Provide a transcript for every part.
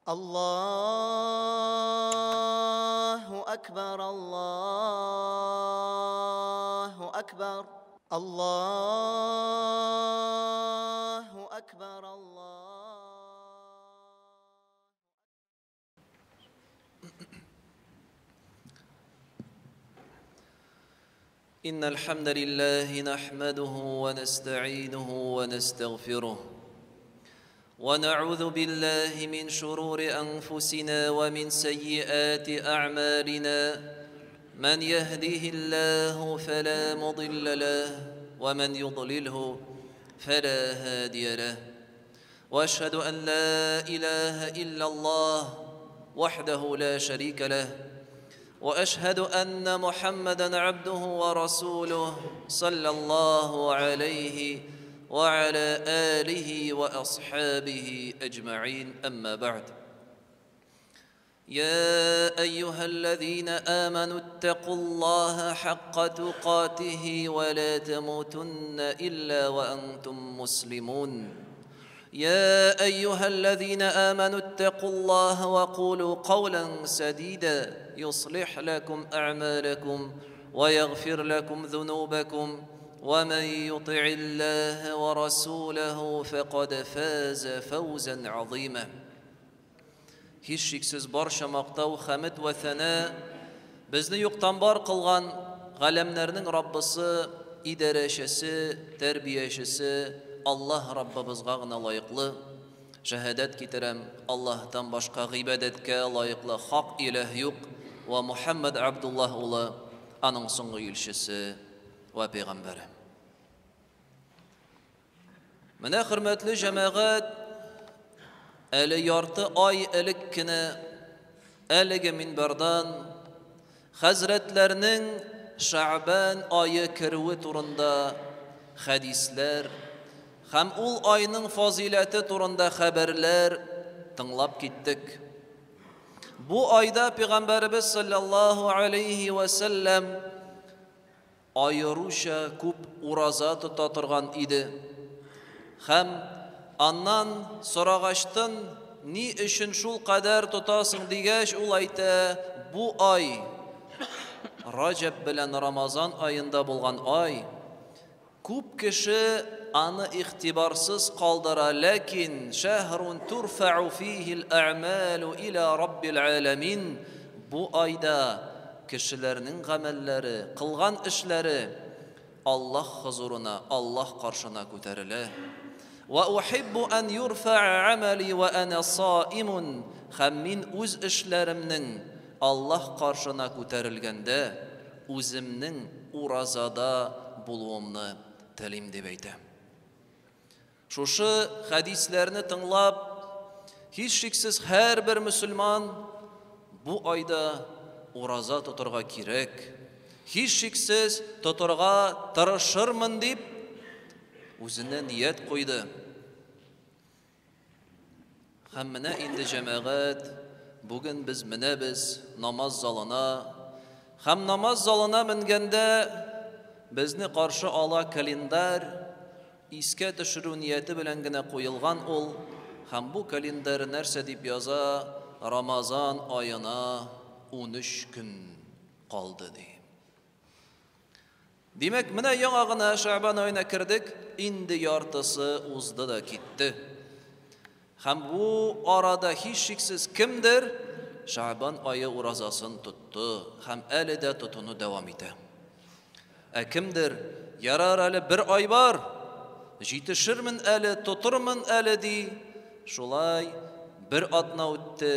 الله أكبر الله أكبر الله أكبر الله. إن الحمد لله نحمده ونستعينه ونستغفره ونعوذ بالله من شرور أنفسنا ومن سيئات أعمالنا من يهده الله فلا مضل له ومن يضلله فلا هادي له وأشهد أن لا إله إلا الله وحده لا شريك له وأشهد أن محمدًا عبده ورسوله صلى الله عليه وعلى آله وأصحابه أجمعين أما بعد يا أيها الذين آمنوا اتقوا الله حق تقاته ولا تموتن إلا وأنتم مسلمون يا أيها الذين آمنوا اتقوا الله وقولوا قولا سديدا يصلح لكم أعمالكم ويغفر لكم ذنوبكم ومن يطع الله ورسوله فقد فاز فوزا عظيما. Hiç şeksiz barcha maqtav, hamd va sana bizni yo'qdan bor qilgan g'alamlarning Robbisi, idarachisi, tarbiyachisi Allah Rabbimizga g'ina loyiqli. Shahadat ketiram Allohdan boshqa ibodatga loyiqli haq iloh yo'q va Muhammad Abdullah o'g'li aning so'nggi elchisi va payg'ambari. Mana hurmatli jamoat, ali yorti oy ilikkina aliga minbardan Hazratlarning Sha'ban oyi kirwi turunda hadislar ham ul oyning fazilati turunda xabarlar tinglab ketdik. Bu oyda Payg'ambarimiz sallallohu alayhi va sallam ayıruşa ko'p uroza tuta turgan edi. Ham andan so'rag'ashdan ni ishon shul qadar tutasing degach ul ayta, bu oy Rajab bilan Ramazon oyinda bo'lgan oy. Ko'p kishi ani ixtiborsiz qoldira, lakin shahrun turfa'u fihi al-a'malu ila robbil alamin. Bu oyda kishilarning amallari, qilgan ishlari Allah huzuruna, Allah qarshina ko'tariladi. Va uhibbu an yurfa'a amali wa ana sa'imun. Ham men o'z ishlarimning Allah qarshina ko'tarilganda o'zimning urazada bo'luvimni tilim deb aytaman. Şuşu hadislerini tinglab, hiç şeksiz her bir Müslüman bu ayda uraza tuturga kirek. Hiç şeksiz tuturga tırışırmın deyip özüne niyet koydu. Hem mine indi cemaat, bugün biz namaz zalına, hem namaz zalına mingende bizni qarşı ala kalendar iske düşürü niyeti bilen gine qo'yilgan ol, ham bu kalendar narsa deb yoza Ramazon oyina 13 kun qoldi deydi. Demak, mana yang'agina Sha'ban oyina kirdik, endi yortisi uzdi da ketdi. Ham bu orada hech sheksiz kimdir Sha'ban oyi urazasini tutdi, ham alida tutuni davom etadi. Kimdir yarar ali bir oy bor, Jitishirmin ali, tuturmin ali di. Şulay bir atna o'tdi,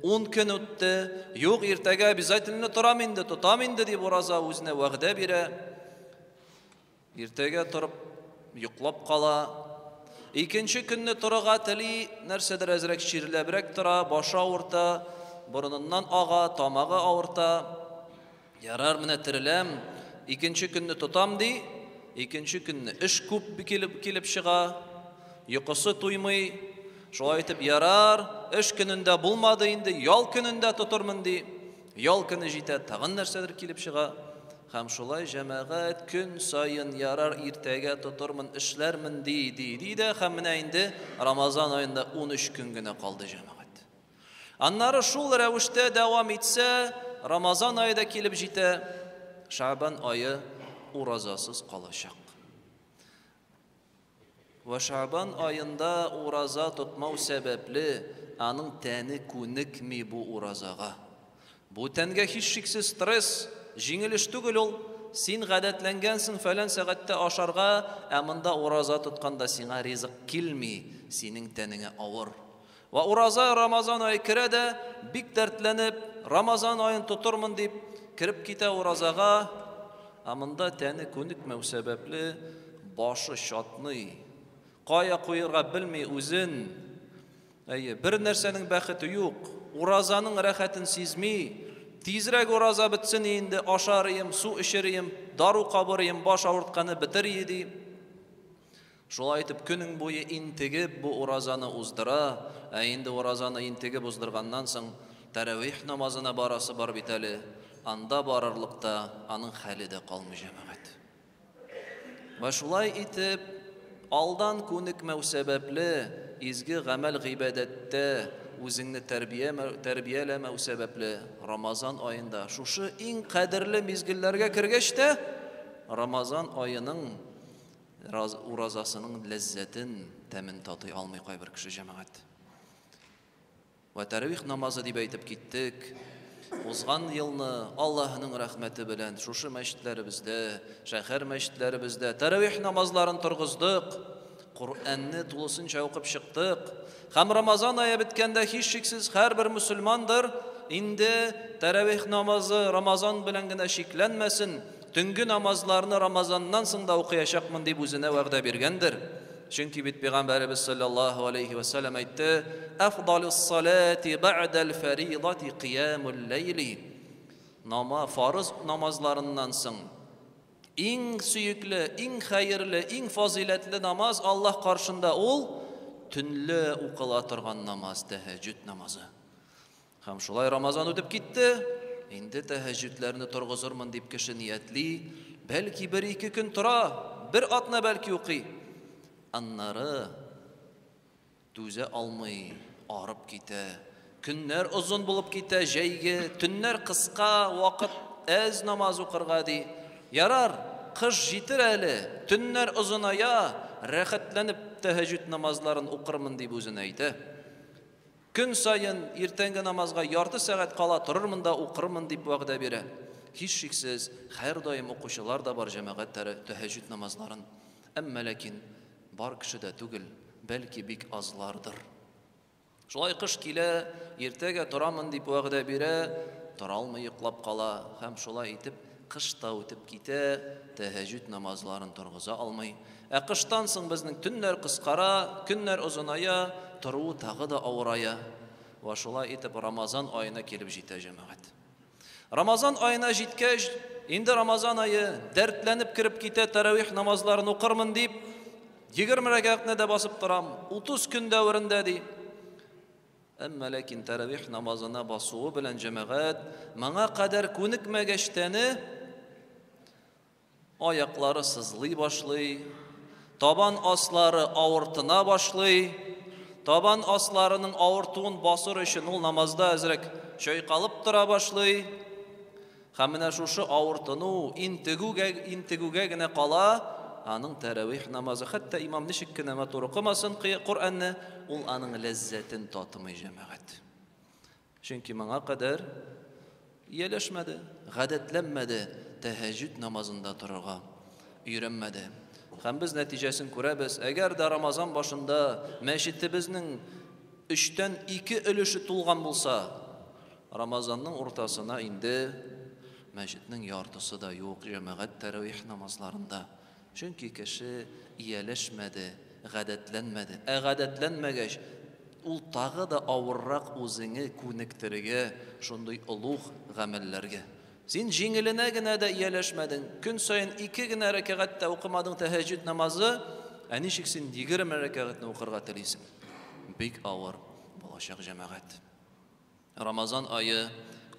10 kun o'tdi. Yo'q, ertaga bizaytilni turam endi, tutam endi deb uraza o'zine va'da bera. Ertaga turib yuqlab qala. Ikkinchi kunni turig'a tili narsadir azrak shirlabrak tura, boshi og'irta, burnidan og'a, tomog'i og'irta. Yarar mina tirilam. İkinci günni tutam di, ikinci günni ish ko'p kelib shiga, yuqisi to'ymay, shu aytib yarar, ish kununda bo'lmadi endi, yol kununda tuturmin di. Yol kuni jita tag'in narsadir kelib shiga. Ham shulay jamoat kun sayin yarar ertaga tuturmin, ishlarmin deydi. Ham mina endi Ramazon oyida 13 kungina qoldi jamoat. Аннары шул рәвештә дәвам итсә, Рамазан айы да килеп җитә, Шәбан айы уразасыз калачак. Ва Шәбан айында ураза тотмау сәбәпле аның тәне күнекми бу уразага. Бу тәнгә һичшиксез стресс, җиңелеш түгел ул. Син гадәтләнгәнсең фәлән сәгатьтә ашарга, ә монда ураза тотканда сиңа ризык килми, синең тәнеңә авыр. Ва ураза Рамазан айы керә дә, бик дәртләнеп, Рамазан айын тотырмын дип кирип китә уразага, ә монда тәне күнекмәү сәбәпле башы шатный. Кая куярга белми үзен. Бер нәрсәнең бәхете юк. Уразаның рәхәтен сизми. Тизрәк ураза бетсен инде, ашарыйм, су эчерим, дару кабырыйм, баш авыртканы бетер иде. Шулай итеп көнең буе интегеп бу уразаны уздыра, ә инде уразаны интегеп уздырганнан соң тәравих намазына барасы бар бит әле. Анда барырлыкта аның хәле дә калмый җәмәгать. Ва шулай итеп алдан күнекмәү сәбәпле изге гамәл гыйбадәттә үзеңне тәрбияләмәү сәбәпле Рамазан айында шушы иң кадерле мизгелләргә кергәч тә Рамазан айының уразасының ләззәтен, тәмен татый алмый кайбер кеше җәмәгать. Ва тәравих намазы дип әйтеп киттек. Узган елны Аллаһның рәхмәте белән шушы мәчетләребездә, шәһәр мәчетләребездә тәравих намазларын торгыздык. Куръанны тулысынча укып чыктык. Һәм Рамазан айы биткәндә һичшиксез һәрбер мөселмандыр инде тәравих намазы Рамазан белән генә шикләнмәсен, төнге намазларны Рамазаннан соң да укыячакмын дип үзенә вәгъдә биргәндер. Чөнки бит Пәйгамбәрбез саллаллаһу алейхи ва саллям әйтте: "Афдалус салати ба'дал фаридати қиямул лейли." Фарыз намазларыннан соң иң сөйекле, иң хәерле, иң фазилетле намаз Аллаһ каршында ул төнле укыла торган намаз, тәһәҗҗүд намазы. Һәм шулай Рамазан үтеп китте. Инде тәһәҗҗүдләрне торгызырмын дип кеше ниятли, бәлки 1-2 көн тора, бер атна бәлки укый. Аннары түзә алмый, арып китә. Көннәр узын булып китә, җәйге, төннәр кыска, вакыт әз намаз укырга ди. Ярар, кыш җитер әле, төннәр узыная, рәхәтләнеп тәһәҗҗүд намазларын укырмын дип үзенә әйтә. Көн сайын иртәнге намазга ярты сәгать кала торырмын да укырмын дип вәгъдә бирә. Һичшиксез һәр даим укучылар да бар җәмәгать тәһәҗҗүд намазларын. Әмма ләкин бар кеше дә түгел, бәлки бик азлардыр. Шулай кыш килә, иртәгә торамын дип вәгъдә бирә, тора алмый йоклап кала һәм шулай итеп кыш та үтеп китә, тәһәҗҗүд намазларын торгыза алмый. Ә кыштан соң безнең төннәр кыскара, көннәр узыная, тору тагы да авырая. Ва шулай итеп Рамазан айына килеп җитә җәмәгать. Рамазан айына җиткәч, инде Рамазан айы дәртләнеп кирип китә, тәравих намазларын укырмын дип 20 рәкәгатьне дә басып торам, 30 көн дәврендә ди. Әмма ләкин тәравих намазына басуы белән җәмәгать моңа кадәр күнекмәгәч тәне аяклары сызлый башлый, табан аслары авыртына башлый. Табан асларының авыртуын басыр өчен ул намазда әзрәк чайкалып тора башлый. Һәм менә шушы авыртыну, интегүгә генә кала аның тәравих намазы. Хәтта имам ничек кенә матур укымасын Куръанны, ул аның ләззәтен татымый җәмәгать. Чөнки моңа кадәр ияләшмәде, гадәтләнмәде, тәһәҗҗүд намазында торырга өйрәнмәде. Һәм без нәтиҗәсен күрәбез. Әгәр дә Рамазан башында мәчетебезнең 3тән 2 өлеше тулган булса, Рамазанның уртасына инде мәчетнең яртысы да юк җәмәгать тәравих намазларында. Чөнки кеше ияләшмәде, гадәтләнмәде. Гадәтләнмәгәч, ул тагы да авыррак үзеңне күнектерергә шундый улуг гамәлләргә. Син җиңеленә генә дә ияләшмәдең. Көн сайын 2 генә рәкъәгатьтә укымадың тәһәҗҗүд намазы, ә ничек син 20 рәкъәгатьне укырга телисең? Бик авыр булачак җәмәгать. Рамазан айы,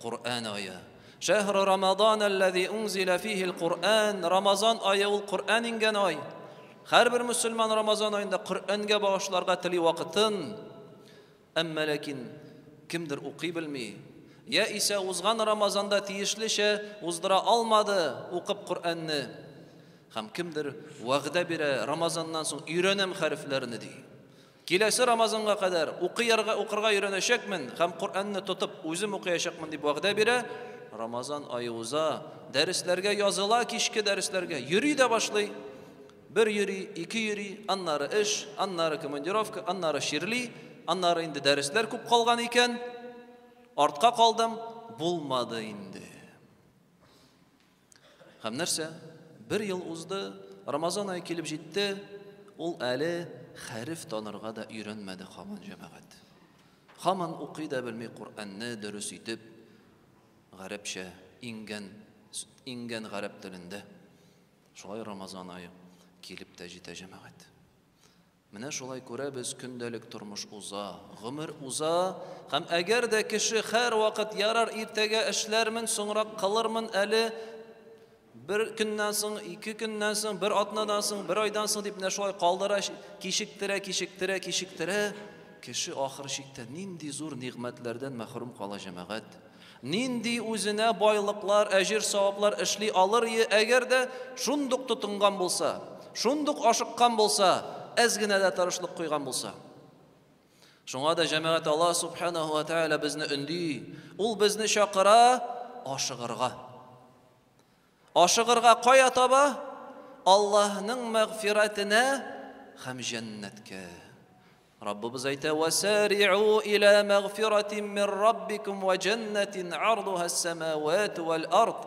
Куръан айы. Шәһр Рамазан аллази унзила фиһи ал-Куръан. Рамазан айы ул Куръан ингән ай. Һәрбер мөселман Рамазан айында Куръанга багышларга тели вакытын. Әмма ләкин кемдер укый белми, я исә узган Рамазанда тиешлечә уздыра алмады укып Коръәнне. Һәм кемдер вәгъдә бирә, Рамазаннан соң өйрәнәм хәрефләрне ди. Киләсе Рамазанга кадәр укырга өйрәнәчәкмен һәм Коръәнне тотып үзем укыячакмын дип вәгъдә бирә. Рамазан ае уза, дәресләргә языла, кичке дәресләргә йөри дә башлый. Бер йөри, ике йөри, аннары эш, аннары командировка, аннары ширли, аннары инде дәресләр күп калган икән. Артка калдым, булмады инде. Һәм нәрсә? Бер ел узды, Рамазан ае килеп җитте, ул әле хәреф танырга да өйрәнмәде һаман җәмәгать. Һаман укый да белми Коръәнне дөрес итеп, гарәпчә ингән гарәп телендә. Шулай Рамазан ае килеп тә җитә җәмәгать. Менә шулай күрәбез, көндәлек тормыш уза, гомер уза, һәм әгәр дә кеше һәр вакыт ярар иртәгә эшләрмен, соңрак кылырмын әле, бер көннән соң, ике көннән соң, бер атнадан соң, бер айдан соң дип шулай калдыра, кичектерә, кеше ахыр чиктә нинди зур нигъмәтләрдән мәхрүм кала җәмәгать. Нинди үзенә байлыклар, әҗир саваплар эшли алыр, әгәр дә шундук тотынган булса, шундук ашыккан булса, әз генә дә тырышлык куйган булса. Шуңа да җәмәгать Аллаһ субханаһу ва тааля безне өнди, ул безне чакыра ашыгырга. Ашыгырга кая таба? Аллаһның мәгъфиратенә һәм җәннәткә. Раббыбыз әйтә: "Васари'у иля мәгъфиратин мин раббикум ва джаннатин 'ардуха ас-самавату вал-ард."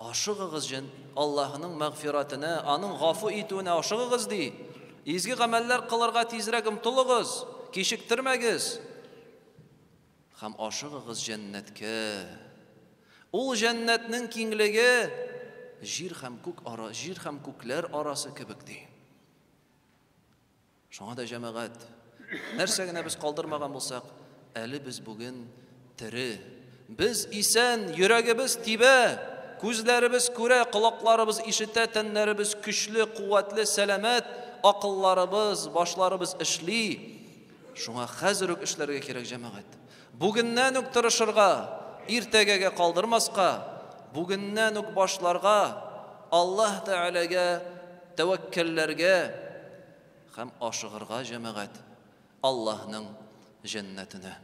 Ашыгыгыз Аллаһның мәгъфиратенә, аның гафу итүенә ашыгыгыз ди. Изге гамәлләр кылырга тизрәк омтылыгыз, кичектермәгез. Һәм ашыгыгыз җәннәткә. Ул җәннәтнең киңлеге җир һәм күкләр арасы кебек ди. Шуңа да җәмәгать, нәрсә генә без калдырмаган булсак, әле без бүген тере. Без исән, йөрәгебез тибә, күзләребез күрә, колакларыбыз ишетә, тәннәребез көчле, куәтле, сәламәт, акылларыбыз, башларыбыз эшли. Шуңа хәзер үк эшләргә кирәк җәмәгать. Бүгеннән үк тырышырга, иртәгәгә калдырмаска, бүгеннән үк башларга, Аллаһ Тәгаләгә тәвәккәлләргә һәм ашыгырга җәмәгать Аллаһның җәннәтенә.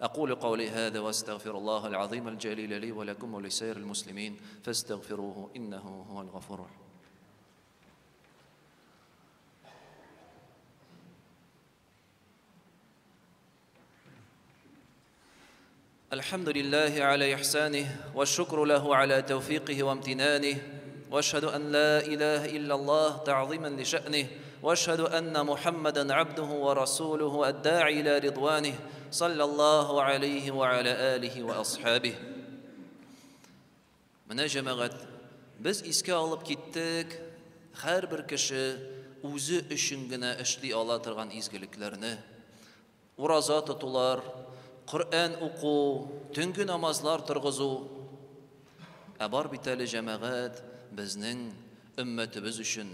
أقول قولي هذا وأستغفر الله العظيم الجليل لي ولكم ولسائر المسلمين فاستغفروه إنه هو الغفور الرحيم. الحمد لله على إحسانه والشكر له على توفيقه وامتنانه وأشهد أن لا إله إلا الله تعظيما لشأنه وأشهد أن محمدا عبده ورسوله الداعي إلى رضوانه صلى الله عليه وعلى آله وأصحابه. Менә җәмәгать, без искә алып киттек, һәрбер кеше үзе өчен генә эшли ала торган изгелекләрне. Ураза тотулар, Коръән уку, төнге намазлар торгызу. Бар бит әле җәмәгать безнең өммәтебез өчен,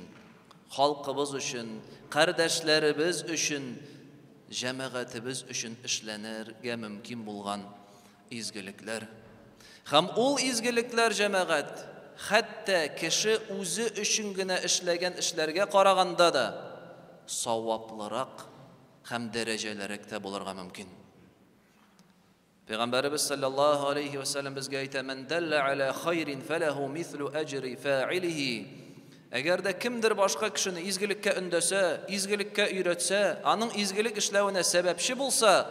халкыбыз өчен, кардәшләребез өчен, җәмәгатебез өчен эшләнергә мөмкин булган изгелекләр. Һәм ул изгелекләр җәмәгать, хәтта кеше үзе өчен генә эшләгән эшләргә караганда да саваплырак һәм дәрәҗәлерәк тә булырга мөмкин. Пәйгамбәрбез саллаллаһу алейхи ва саллям безгә әйтә: "Мен далла аля хайрин фалаху мислу аҗри фаилихи." Әгәр дә кемдер башка кешене изгелеккә өндәсә, изгелеккә өйрәтсә, аның изгелек эшләвенә сәбәпче булса,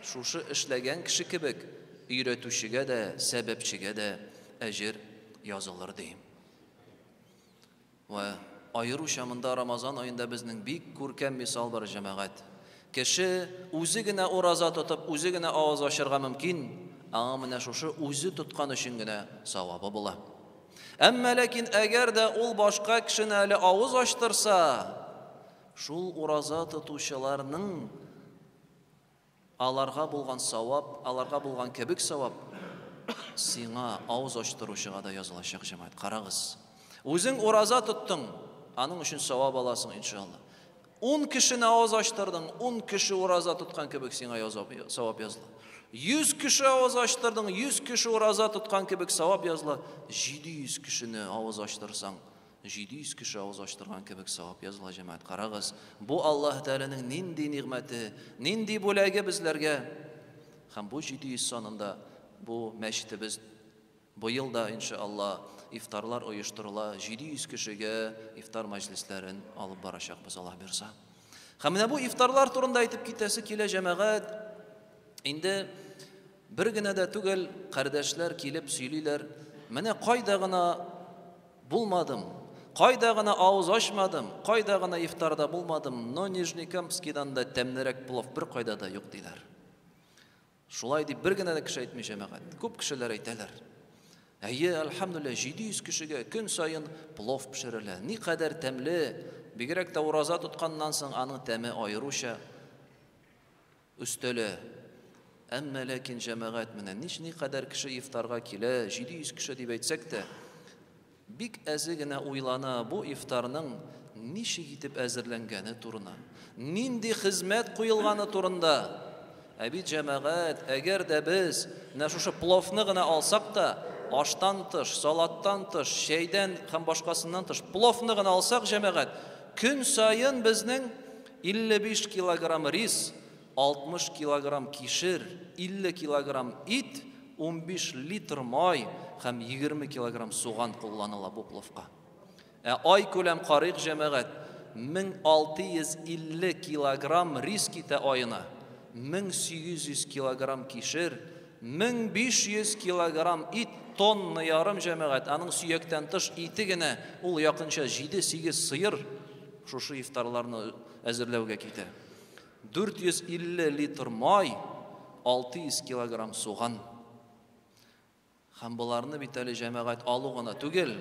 шушы эшләгән кеше кебек өйрәтүчегә дә, сәбәпчегә дә әҗр язылыр ди. Ва аеруча монда Рамазан аенда безнең бик күркәм мисал бар җәмәгать. Кеше үзе генә ураза тотып, үзе генә авыз ачырга мөмкин, аңа менә шушы үзе тоткан өчен генә савабы була. Әмма ләкин әгәр дә ул башка кешене әле авыз ачтырса, шул ураза тотучыларның аларга булган савап, аларга булган кебек савап сиңа авыз ачтыручыга да язылачак җәмәгать. Карагыз. Үзең ураза тоттың, аның өчен савап аласың иншалла. 10 kişini ağız açtırdın, 10 kişi uraza tutkan kebek sana savap yazılı. 100 kişi ağız açtırdın, 100 kişi uraza tutkan kebek savap yazılı. 700 kişini ağız açtırsan, 700 kişi ağız açtırgan kebek savap yazılı cemaat. Qaragız, bu Allah Teala'nın nindi ni'meti, nindi bulagi bizlerge. Hem bu 700 sonunda bu meşitimiz bu yılda inşallah iftarlar uyuşturula 700 kişiye iftar meclislerin alıp baracakmız Allah bersa. Hem bu iftarlar turunda aytıp kitesi kile cemaat. Indi bir gine de tugel kardeşler kilip söyleyler. Mene kaydağına bulmadım. Kaydağına ağız açmadım. Kaydağına iftarda bulmadım. No Nijnikamski'dan da temnerek plov bir kaydada yok diler. Şulay deyip bir gine de kişi aytmay cemaat. Köp kişiler aytalar. Elhamdülillah 700 kişiye gün sayın plov pişirilir. Ne kadar temli. Bigirek de uraza tutkandan soň anın temi ayrışa. Üstele. Amma lakin cemaat menen ne kadar kişi iftarga kile 700 kişi diп aytsak da bik azigine uylana bu iftarның niçe gitip äzirlengeni turuna. Nindi hizmet kuyulgany turunda. Abi cemaat, eğer de biz ne şu plovny gına alsak da aştan tış, salattan tış, şeyden hem başkasından tış plovny gına alsak cemaat gün sayın bizning 55 kilogram ris, 60 kilogram kişir, 50 kilogram it, 15 litr may hem 20 kilogram soğan kullanıla bu plovga. Ay kölem qarıyıq cemaat 1650 kilogram ris kite ayına. 1800 kilogram kişir, 1500 kilogram it, tonna yarım cemaat, anın suyaktan tış iti gine, ol yakınca 7-8 sıyır, şu iftarlarını äzirlewge kite. 450 litr may, 600 kilogram soğan. Hem bularını biteli cemaat alıgına tügel.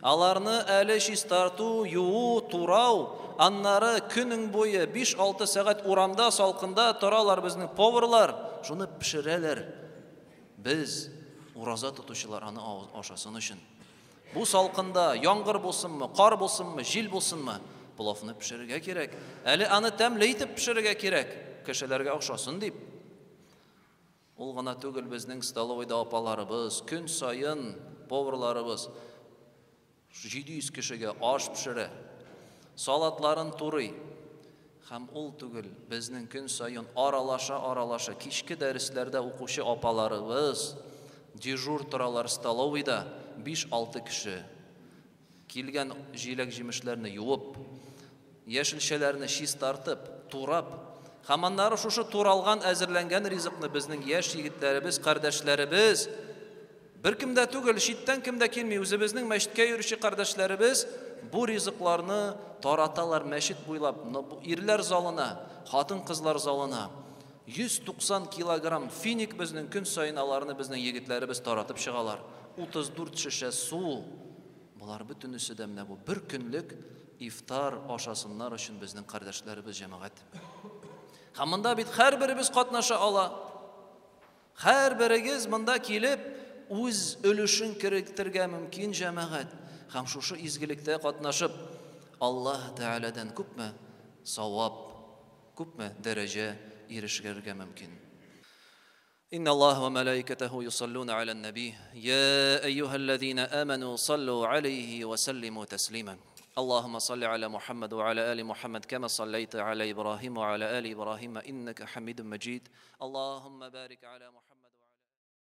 Alarını äleşis tartu, yuu, turau, anları günün boyu 5-6 saat uramda salkında turalar bizning powerlar, şunu pişireler. Biz uraza tutuşular anı aşasın için. Bu salkında yağmur bolsunmu, qar bolsunmu, jil bolsunmu, plovni pişirge kerek. Eli anı temleytip pişirge kerek. Kişilerge aşasın deyip. Ol gana tügül bizning stalovoyda apalarыбыз, gün sayın powerlarыбыз 700 kişiye aş pişire. Salatların turuy. Hem ol tügül bizning gün sayın aralaşa kişki derslerde okuşu apalarыбыз dejur turalar stalovoyda 5-6 kişi kilgen jilek jimişlerini yuup, yeşilşelerini şis tartıp, turap, hamanları şuşu turalgan äzirlengen rizikni bizning yaş yigitlerimiz, kardeşlerimiz bir kimde tügül, şitten kimde kelmey, özümüzning meşitke yürüşü kardeşlerimiz bu riziklarını taratalar meşit buylap, irler zalına, hatın kızlar zalına 190 kilogram finik bizning gün sayınalarını bizning yigitlerimiz taratıp çıgalar. 34 şişe su. Bular bütünüsü de bu bir günlük iftar aşasınlar için bizning kardeşlerimiz cemaat. Hamında bit her birimiz katnaşa ala. Her birigiz mında kelip öz ölüşün kiriktirge mümkün cemaat. Ham şu izgilikte katnaşıp Allah Teala'dan köpme savap, köpme derece erişgerge mümkün. إن الله وملائكته يصلون على النبي يا أيها الذين آمنوا صلوا عليه وسلموا تسليما اللهم صل على محمد وعلى آل محمد كما صليت على إبراهيم وعلى آل إبراهيم إنك حميد مجيد اللهم بارك على محمد